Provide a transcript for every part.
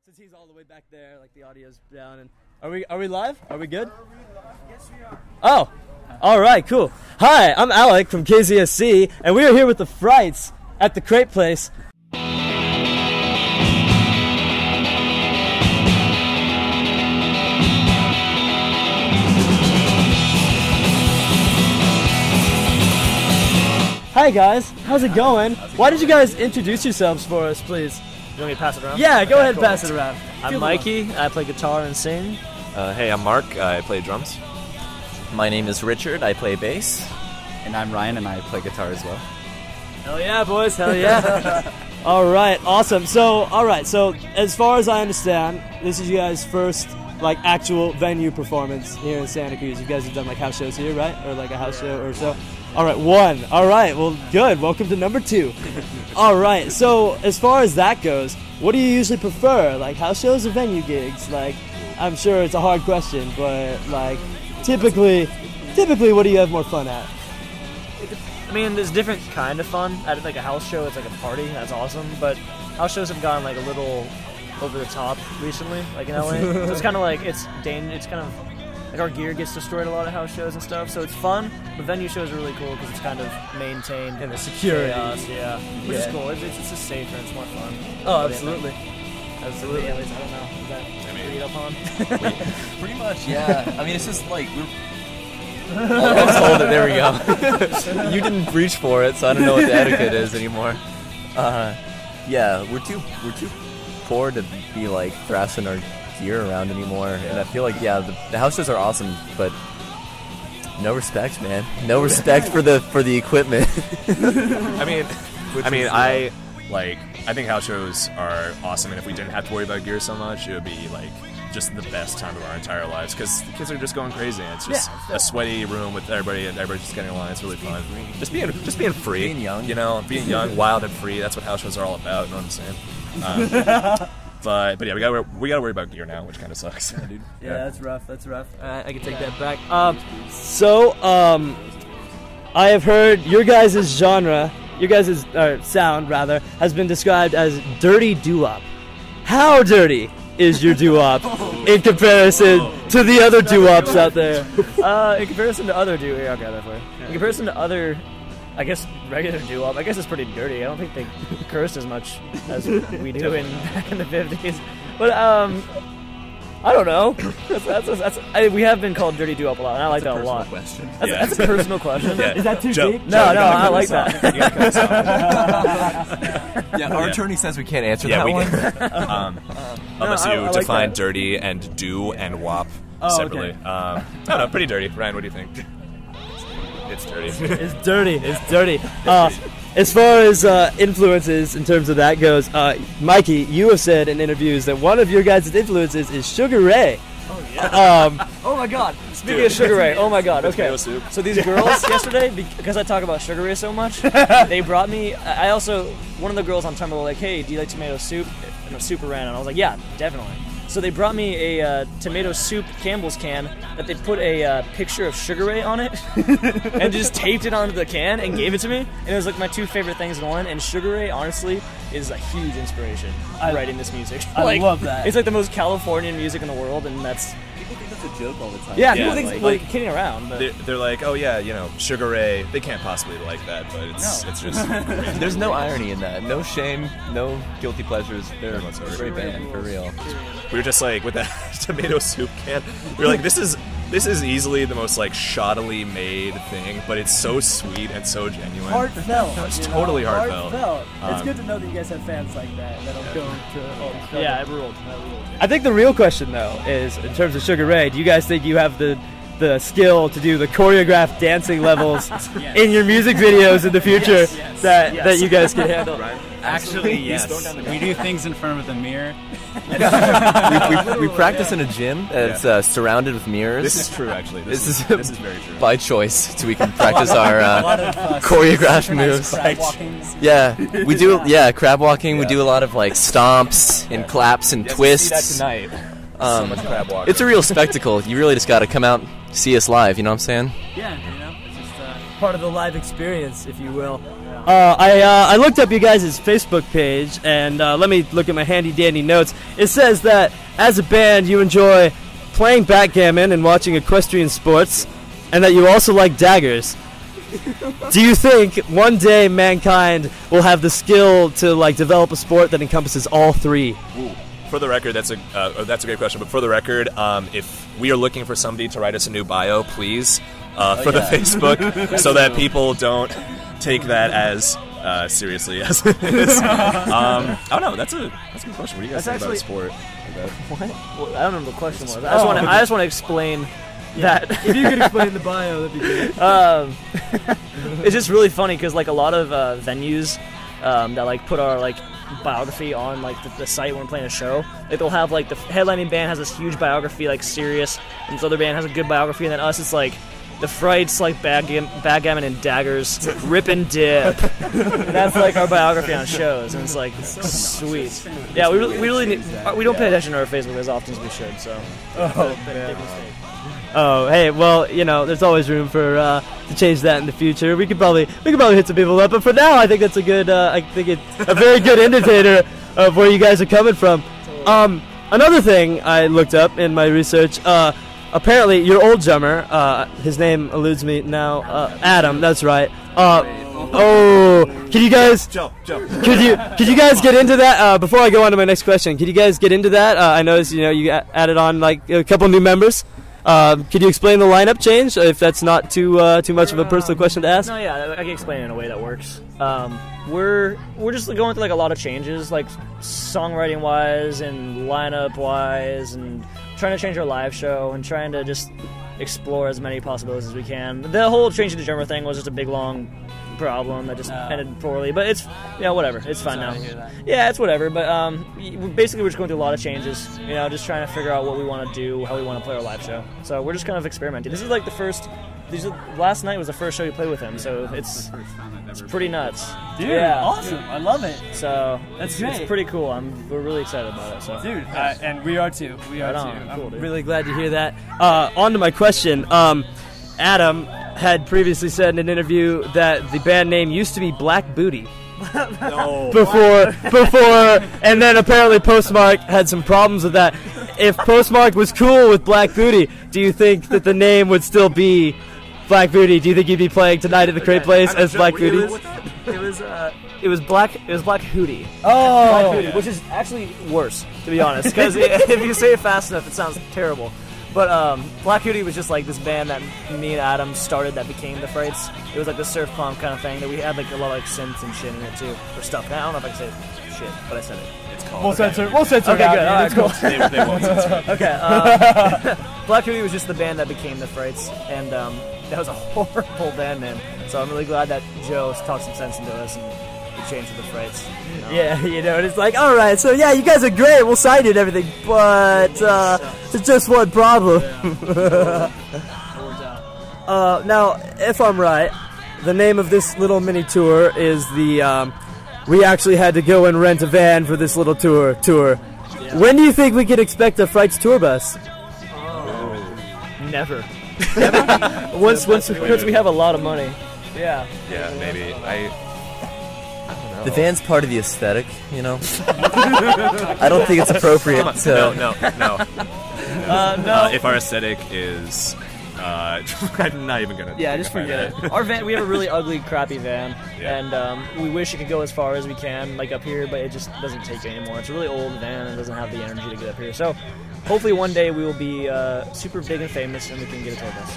Since he's all the way back there, like the audio's down, and are we live? Are we good? Yes, we are. Oh, all right, cool. Hi, I'm Alec from KZSC, and we are here with the Frights at the Crepe Place. Hi guys, how's it going? Why did you guys introduce yourselves for us, please? You want me to pass it around? Yeah, go ahead and pass it around. I'm Mikey. I play guitar and sing. Hey, I'm Mark. I play drums. My name is Richard. I play bass. And I'm Ryan, and I play guitar as well. Hell yeah, boys. Hell yeah. All right, awesome. So as far as I understand, this is you guys' first like actual venue performance here in Santa Cruz. You guys have done like house shows here, right? Or like a house show or so. All right, one. All right, well, good. Welcome to number 2. All right, so as far as that goes, what do you usually prefer, like house shows or venue gigs? Like, I'm sure it's a hard question, but like, typically, what do you have more fun at? I mean, there's different kind of fun. At like a house show, it's like a party. That's awesome. But house shows have gone like a little over the top recently, like in LA. So it's kind of like it's kind of like our gear gets destroyed a lot of house shows and stuff. So it's fun. But venue shows are really cool because it's kind of maintained and the security, chaos, which is cool. It's just safer and it's more fun. Oh, absolutely. Absolutely. At least I don't know. Is that agreed upon? Pretty much, yeah. I mean, it's just like we're. I told it. There we go. You didn't reach for it, so I don't know what the etiquette is anymore. Yeah, we're too poor to be like thrashing our gear around anymore, and I feel like the house shows are awesome, but no respect, man. No respect for the equipment. I think house shows are awesome, and if we didn't have to worry about gear so much, it would be like just the best time of our entire lives because the kids are just going crazy. And it's just a sweaty room with everybody, and everybody's just getting along. It's really fun. Just being free, being young, being young, wild and free. That's what house shows are all about. You know what I'm saying? But yeah, we gotta worry about gear now, which kind of sucks. Yeah, dude. Yeah, that's rough. That's rough. I can take that back. I have heard your guys' genre, your guys' sound rather, has been described as dirty doo-wop. How dirty is your doo-wop in comparison to the other doo-wops out there? In comparison to other in comparison to other, I guess, regular doo-wop, I guess it's pretty dirty. I don't think they cursed as much as we do back in the 50s. But, I don't know. We have been called dirty doo-wop a lot, and I like that a lot. Question. That's a personal question. Yeah. Is that too deep? No, I like that. Our attorney says we can't answer that one. Unless you define dirty and do and wop separately. Okay. I don't know, pretty dirty. Ryan, what do you think? It's dirty. It's dirty. As far as influences in terms of that goes, Mikey, you have said in interviews that one of your guys' influences is Sugar Ray. Oh, yeah. Oh, my God. Speaking of Sugar Ray, oh, my God. Okay. So these girls yesterday, because I talk about Sugar Ray so much, they brought me, one of the girls on time were like, hey, do you like tomato soup? And Soup ran, and I was like, yeah, definitely. So they brought me a tomato soup Campbell's can that they put a picture of Sugar Ray on it and just taped it onto the can and gave it to me. And it was like my 2 favorite things in one. And Sugar Ray, honestly, is a huge inspiration writing this music. I love that. It's like the most Californian music in the world, and that's... People think that's a joke all the time. Yeah, people think like kidding around. But They're like, oh yeah, Sugar Ray. They can't possibly like that, but it's just. There's no irony in that. No shame. No guilty pleasures. They're a great band for real. We were just like with that tomato soup can. We were like, this is easily the most like shoddily made thing, but it's so sweet and so genuine. Heartfelt. It's totally heartfelt. It's good to know that you guys have fans like that that'll go to all the stuff. yeah, it ruled. I think the real question though is, in terms of Sugar Ray, do you guys think you have the skill to do the choreographed dancing levels in your music videos in the future that you guys can handle? Actually, yes. We do things in front of the mirror. we practice in a gym that's surrounded with mirrors. This is true, actually. This is very true. By choice, so we can practice our choreographed moves. Crab walkings. Yeah, we do. Yeah, crab walking. We do a lot of like stomps and claps and twists. See that tonight. So much crab walking. It's a real spectacle. You really just got to come out and see us live. You know what I'm saying? Yeah, it's just part of the live experience, if you will. I looked up you guys' Facebook page, and let me look at my handy-dandy notes. It says that, as a band, you enjoy playing backgammon and watching equestrian sports, and that you also like daggers. Do you think one day mankind will have the skill to like develop a sport that encompasses all three? Ooh. For the record, that's a great question. But for the record, if we are looking for somebody to write us a new bio, please for the Facebook, so that people don't take that as seriously as it is. I don't know. That's a good question. What do you guys think about sport? What? Well, I don't know what the question was. I just want to explain. That if you could explain the bio, that'd be great. It's just really funny because like a lot of venues that like put our like biography on like the site when we're playing a show, like they'll have like the headlining band has this huge biography like serious, and this other band has a good biography, and then us it's like the Frights like backgammon and daggers, rip and dip. That's like our biography on shows, and it's like sweet. Yeah, we really need, we don't pay attention to our Facebook as often as we should, so. Oh, hey, well, you know, there's always room for to change that in the future. We could probably hit some people up, but for now, I think that's a good, a very good indicator of where you guys are coming from. Another thing I looked up in my research, apparently your old drummer, his name eludes me now, Adam. That's right. Can you guys jump? Could you guys get into that before I go on to my next question? Could you guys get into that? I noticed you added on like a couple new members. Could you explain the lineup change, if that's not too much of a personal question to ask? No, yeah, I can explain it in a way that works. We're just going through like a lot of changes, like songwriting wise and lineup wise, and trying to change our live show and trying to just explore as many possibilities as we can. The whole changing the drummer thing was just a big long problem that just ended poorly, but it's whatever. It's fine now. Yeah, it's whatever. But basically, we're just going through a lot of changes. Just trying to figure out what we want to do, how we want to play our live show. So we're just kind of experimenting. This is like the first. Last night was the first show we played with him, so it's pretty nuts. Dude, awesome! I love it. So that's great. It's pretty cool. We're really excited about it. So. Dude, and we are too. Cool, I'm really glad to hear that. On to my question. Adam had previously said in an interview that the band name used to be Black Booty. No. Before, and then apparently Postmark had some problems with that. If Postmark was cool with Black Booty, do you think that the name would still be Black Booty? Do you think you'd be playing tonight at the Crepe Place as Black Booty? It was Black Hootie. Oh, Black Hootie, which is actually worse, to be honest, because if you say it fast enough, it sounds terrible. But Black Hootie was just like this band that me and Adam started that became the Frights. It was like the surf punk kind of thing that we had like a lot of like synths and shit in it too, or stuff. I don't know if I can say shit, but I said it. It's called. We'll censor. Okay, good. All right, cool. They won't censor it. Okay. Black Hootie was just the band that became the Frights, and that was a horrible band name. So I'm really glad that Joe talked some sense into us and we changed to the Frights. Yeah, and it's like, all right, so yeah, you guys are great, we'll sign you and everything, but there's just one problem. Now, if I'm right, the name of this little mini tour is the we actually had to go and rent a van for this little tour. Yeah. When do you think we could expect a Frights tour bus? Never. Once we have a lot of money. Yeah. Yeah, maybe. The van's part of the aesthetic, I don't think it's appropriate to... No. If our aesthetic is... I'm not even gonna... Yeah, just forget it. Our van, we have a really ugly, crappy van, and we wish it could go as far as we can, like up here, but it just doesn't take it anymore. It's a really old van and doesn't have the energy to get up here. So, hopefully one day we will be super big and famous and we can get a tour bus.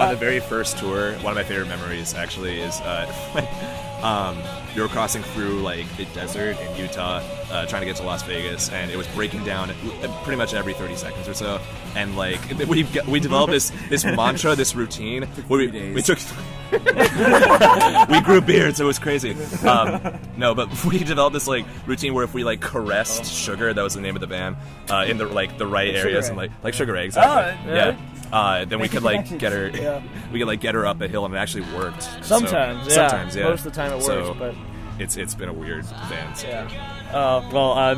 On the very first tour, one of my favorite memories actually is we were crossing through like the desert in Utah, trying to get to Las Vegas, and it was breaking down pretty much every 30 seconds or so. And like we developed this mantra, this routine where we took we grew beards. It was crazy. No, but we developed this like routine where if we like caressed Sugar, that was the name of the band, in the the right areas, and like Sugar Eggs. Exactly. Then we could like get her, we could like get her up a hill, and it actually worked. Sometimes, Sometimes, yeah. Most of the time it works, but it's been a weird band. So. Oh, well,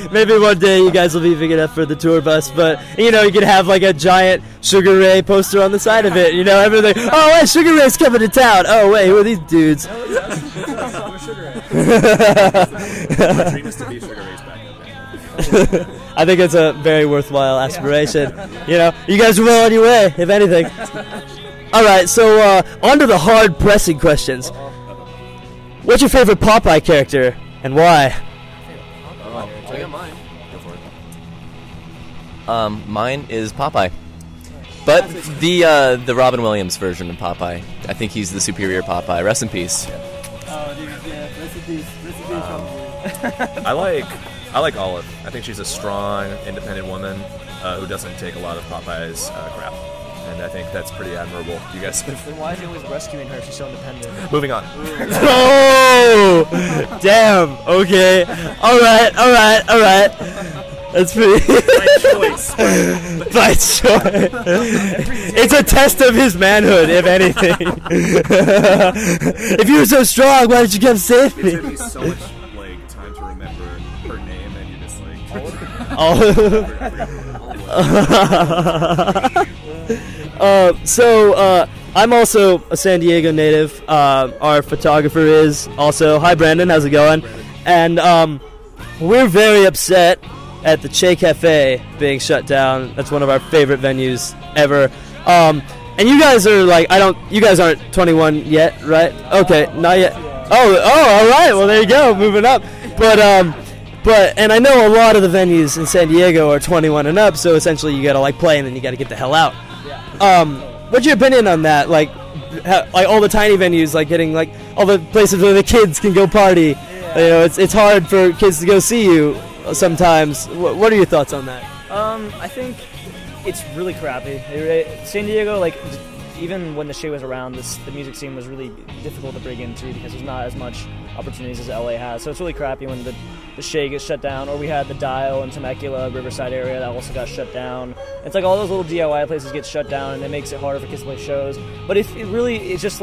maybe one day you guys will be big enough for the tour bus, but, you could have, like, a giant Sugar Ray poster on the side of it, everything. Oh, wait, Sugar Ray's coming to town. Oh, wait, who are these dudes? My dream is to be Sugar Ray's backup band. I think it's a very worthwhile aspiration. You guys are well on your way, if anything. All right, so on to the hard pressing questions. What's your favorite Popeye character and why? I got mine. Go for it. Mine is Popeye, but the Robin Williams version of Popeye. I think he's the superior Popeye. Rest in peace. Oh, dude, yeah, rest in peace. I like Olive. I think she's a strong, independent woman who doesn't take a lot of Popeye's crap. And I think that's pretty admirable. You guys. Then why is he always rescuing her if she's so independent? Moving on. Oh, damn. Okay. All right. That's pretty. By choice. It's a test of his manhood, if anything. If you were so strong, why did you come save me? It took me so much time to remember her name, and you just I'm also a San Diego native. Our photographer is also. Hi, Brandon. How's it going? And we're very upset at the Che Cafe being shut down. That's one of our favorite venues ever. And you guys are you guys aren't 21 yet, right? Okay, not yet. Oh, all right. Well, there you go. Moving up. And I know a lot of the venues in San Diego are 21 and up, so essentially you gotta play and then you gotta get the hell out. What's your opinion on that? All the tiny venues, getting all the places where the kids can go party. It's hard for kids to go see you sometimes. What are your thoughts on that? I think it's really crappy. San Diego, even when the Shea was around, the music scene was really difficult to break into because there's not as much opportunities as LA has. So it's really crappy when the Shea gets shut down, or we had the Dial in Temecula, Riverside area that also got shut down. It's all those little DIY places get shut down, and it makes it harder for kids to play shows. But it's just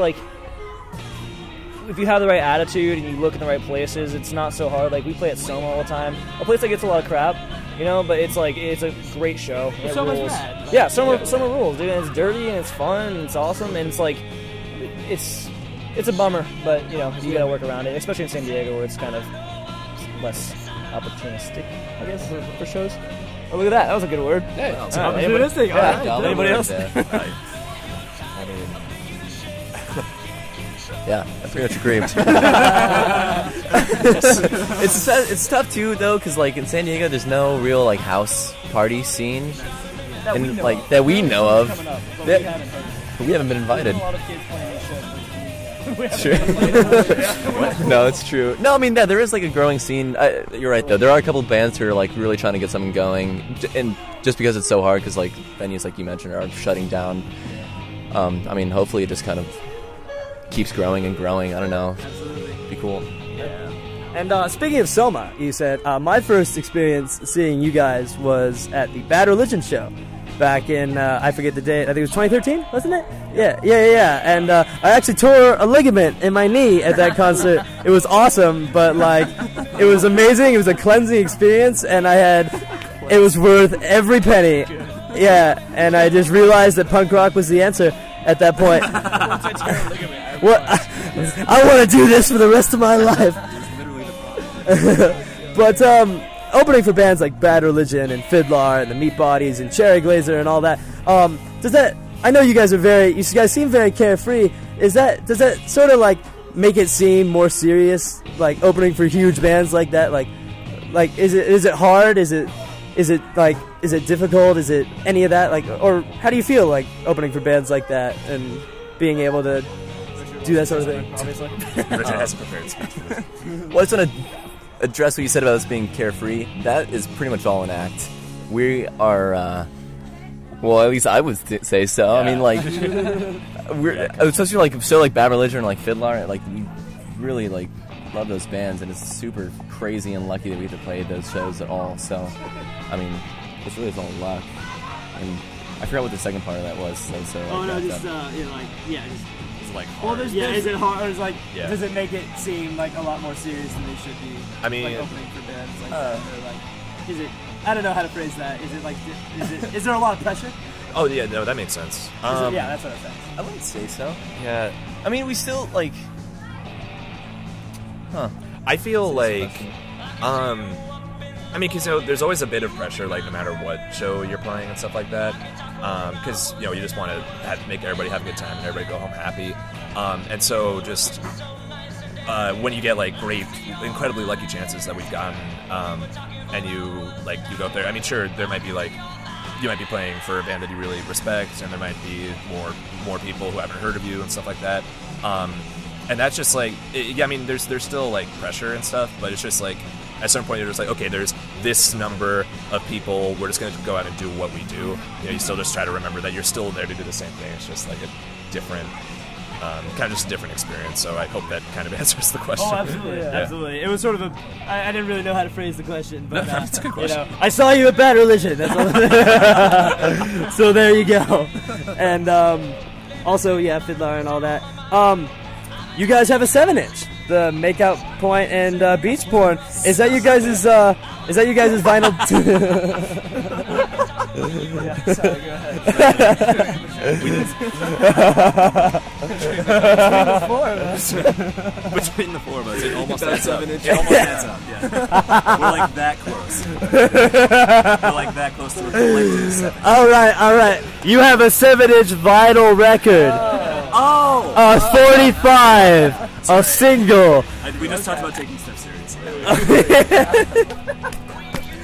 if you have the right attitude and you look in the right places, it's not so hard. We play at Soma all the time, a place that gets a lot of crap, but it's it's a great show. Soma's rad. Yeah, Soma rules, dude. And it's dirty and it's fun and it's awesome, and it's a bummer, but you gotta work around it, especially in San Diego where it's kind of less opportunistic, I guess, for shows. Oh, look at that! That was a good word. Hey, opportunistic. Anybody else? Yeah, I pretty much agree. It's tough too though, because in San Diego there's no real house party scene, that we know of. We haven't been invited. True. No, it's true. No, I mean there is a growing scene. You're right though. There are a couple of bands who are really trying to get something going, and just because it's so hard, because venues you mentioned are shutting down. I mean, hopefully it just kind of keeps growing and growing. I don't know. Be cool. Yeah. And speaking of Soma, you said my first experience seeing you guys was at the Bad Religion show back in I forget the date. I think it was 2013, wasn't it? Yeah. And I actually tore a ligament in my knee at that concert. It was awesome, but it was amazing. It was a cleansing experience, and it was worth every penny. Yeah, and I just realized that punk rock was the answer at that point. I want to do this for the rest of my life. But opening for bands like Bad Religion and Fiddlar and the Meat Bodies and Cherry Glazer and all that, does that? I know you guys seem very carefree. Does that sort of make it seem more serious? Opening for huge bands like that, is it hard? Is it difficult? Is it any of that? Or how do you feel opening for bands like that and being able to do that sort of thing? Obviously, Richard hasn't prepared speech for this. Well, I just want to address what you said about us being carefree. That is pretty much all an act. We are, well, at least I would say so. Yeah. I mean, we're especially Bad Religion and Fiddler. We really love those bands, and it's super crazy and lucky that we get to play those shows at all. So, I mean, it's really all luck. And I forgot what the second part of that was. So Oh no, just like just. Like well, is it hard? Or is like, does it make it seem like a lot more serious than they should be? I mean, like opening for bands, or like, is it? I don't know how to phrase that. Is it like, is there a lot of pressure? Oh yeah, no, that makes sense. Yeah, that's what I think. I wouldn't say so. Yeah, I mean, we still like. I feel like, I mean, because there's always a bit of pressure, like no matter what show you're playing and stuff like that, because you just want to make everybody have a good time and everybody go home happy, and so just when you get like great, incredibly lucky chances that we've gotten, and you go up there. I mean, sure, there might be like. You might be playing for a band that you really respect, and there might be more people who haven't heard of you and stuff like that. And that's just like, I mean, there's still like pressure and stuff, but it's just like at a certain point you're just like, okay, there's this number of people. We're just going to go out and do what we do. You still just try to remember that you're still there to do the same thing. It's just like a different, kind of just a different experience. So I hope that kind of answers the question. Oh, absolutely, absolutely. It was sort of a. I didn't really know how to phrase the question, but that's a good question. I saw you at Bad Religion. That's all. So there you go. And also, Fiddler and all that. You guys have a 7-inch, the Makeout Point and Beach Porn. Is that you guys' vinyl? Sorry, go ahead. Between the four of us, it almost adds up. It almost adds up. Yeah, we're like that close. We're like that close to a collective 7. All right. You have a 7-inch vinyl record. A 45, a single. We just talked about taking stuff seriously.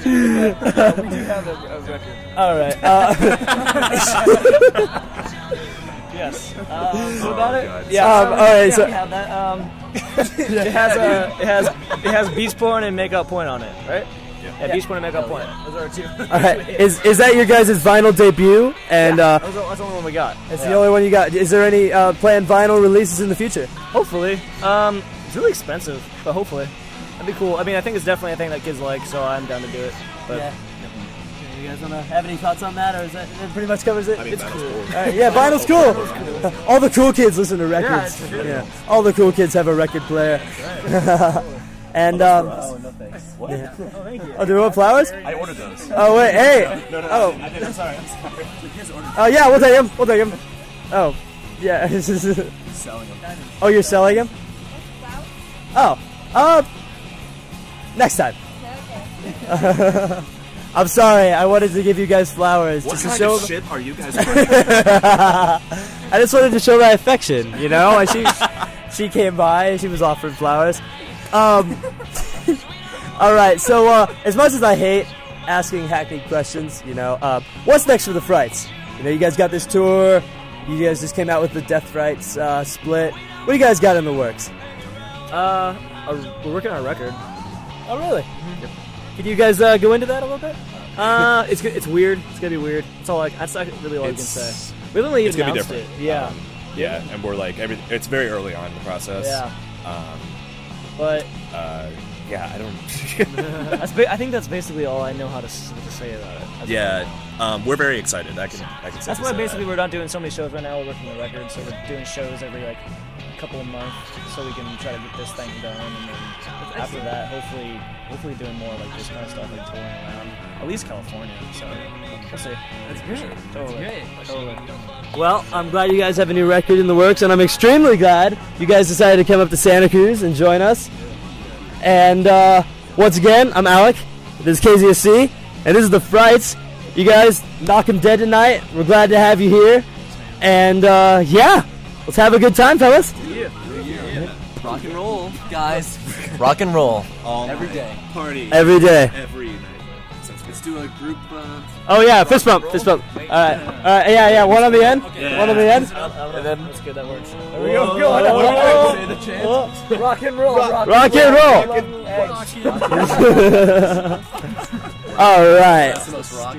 We do have a record. All right. Yes. What about it? God. Yeah. All right. So we have that. It has Beach Porn and Makeout Point on it, right? Yeah, Beach Porn and Makeout Point. Those are our two. all right. Is that your guys' vinyl debut? And that's the only one we got. it's the only one you got. Is there any planned vinyl releases in the future? Hopefully. It's really expensive, but hopefully. That'd be cool. I mean, I think it's definitely a thing that kids like, so I'm down to do it. But You guys want to have any thoughts on that, or is that pretty much covers it? I mean, it's cool. All right, vinyl's cool. All the cool kids listen to records. Yeah, all the cool kids have a record player. And Oh, no thanks. What? Oh, do you want flowers? I ordered those. Oh wait, hey. No, Oh. I did. I'm sorry. Oh yeah, we'll take him. We'll take him. Oh, yeah. Selling them. Oh, you're selling him? Oh, next time. I'm sorry. I wanted to give you guys flowers What just to kind show. of shit are you guys wearing? I just wanted to show my affection, you know. And she came by and she was offering flowers. All right. So as much as I hate asking hackneyed questions, what's next for the Frights? You guys got this tour. You guys just came out with the Death Frights split. What do you guys got in the works? We're working on a record. Oh, really? Yep. Can you guys go into that a little bit? It's weird. It's gonna be weird. That's not really all I can say. We haven't really It's gonna be announced it. different. Yeah. And we're like it's very early on in the process. Yeah. But I don't. I think that's basically all I know how to say about it. We're very excited. I can say That's why basically we're not doing so many shows right now. We're working the record, so we're doing shows every couple of months, so we can try to get this thing done, and then after that, hopefully doing more like this kind of stuff, like touring around at least California. So we'll see. That's great. Totally. Well, I'm glad you guys have a new record in the works, and I'm extremely glad you guys decided to come up to Santa Cruz and join us. And once again, I'm Alec. This is KZSC, and this is the Frights. You guys knock 'em dead tonight. We're glad to have you here. And let's have a good time, fellas. Rock and roll, guys. Rock and roll. Every day. Party. Every day. Every night. Let's do a group. Oh yeah, fist bump. All right. Yeah. One on the end. Okay. One on the end. And then that's good. That works. There we go. Say the chant. Rock and roll. Rock and roll. All right. That's the most rock.